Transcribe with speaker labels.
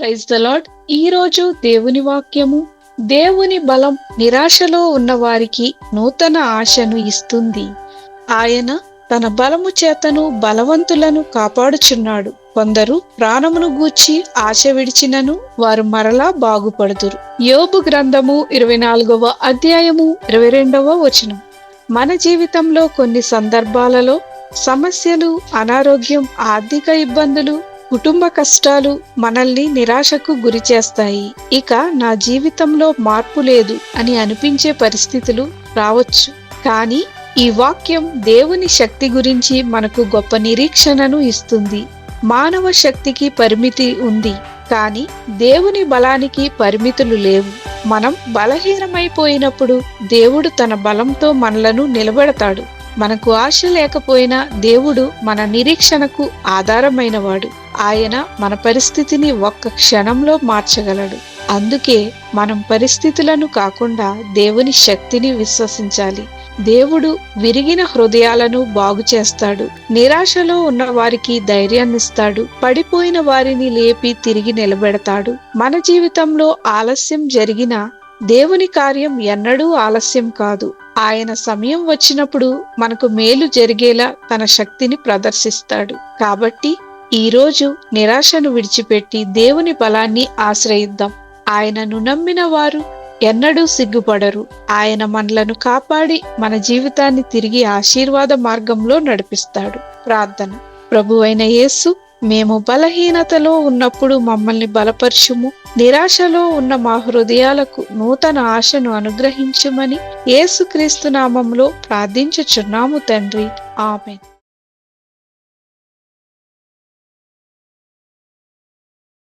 Speaker 1: Praise the lord. ఈ రోజు దేవుని వాక్యము, దేవుని బలం నిరాశలో ఉన్న వారికి నూతన ఆశను ఇస్తుంది. ఆయన తన బలము చేతను బలవంతులను కాపాడుచున్నాడు. కొందరు ప్రాణమును గూర్చి ఆశ విడిచినను వారు మరలా బాగుపడుదురు. యోబు గ్రంథము 24వ అధ్యాయము 22వ వచనం. మన జీవితంలో కొన్ని సందర్భాలలో సమస్యలు, అనారోగ్యం, ఆర్థిక ఇబ్బందులు, కుటుంబ కష్టాలు మనల్ని నిరాశకు గురి చేస్తాయి. ఇక నా జీవితంలో మార్పు లేదు అని అనిపించే పరిస్థితులు రావచ్చు. కానీ ఈ వాక్యం దేవుని శక్తి గురించి మనకు గొప్ప నిరీక్షణను ఇస్తుంది. మానవ శక్తికి పరిమితి ఉంది, కానీ దేవుని బలానికి పరిమితులు లేవు. మనం బలహీనమైపోయినప్పుడు దేవుడు తన బలంతో మనలను నిలబెడతాడు. మనకు ఆశ లేకపోయినా దేవుడు మన నిరీక్షణకు ఆధారమైనవాడు. ఆయన మన పరిస్థితిని ఒక్క క్షణంలో మార్చగలడు. అందుకే మనం పరిస్థితులను కాకుండా దేవుని శక్తిని విశ్వసించాలి. దేవుడు విరిగిన హృదయాలను బాగు చేస్తాడు. నిరాశలో ఉన్న వారికి ధైర్యాన్నిస్తాడు. పడిపోయిన వారిని లేపి తిరిగి నిలబెడతాడు. మన జీవితంలో ఆలస్యం జరిగినా దేవుని కార్యం ఎన్నడూ ఆలస్యం కాదు. ఆయన సమయం వచ్చినప్పుడు మనకు మేలు జరిగేలా తన శక్తిని ప్రదర్శిస్తాడు. కాబట్టి ఈరోజు నిరాశను విడిచిపెట్టి దేవుని బలాన్ని ఆశ్రయిద్దాం. ఆయనను నమ్మిన వారు ఎన్నడూ సిగ్గుపడరు. ఆయన మనలను కాపాడి మన జీవితాన్ని తిరిగి ఆశీర్వాద మార్గంలో నడిపిస్తాడు. ప్రార్థన. ప్రభువైన యేసు, మేము బలహీనతలో ఉన్నప్పుడు మమ్మల్ని బలపరచుము. నిరాశలో ఉన్న మా హృదయాలకు నూతన ఆశను అనుగ్రహించుమని యేసుక్రీస్తు నామములో ప్రార్థించుచున్నాము తండ్రి. ఆమేన్.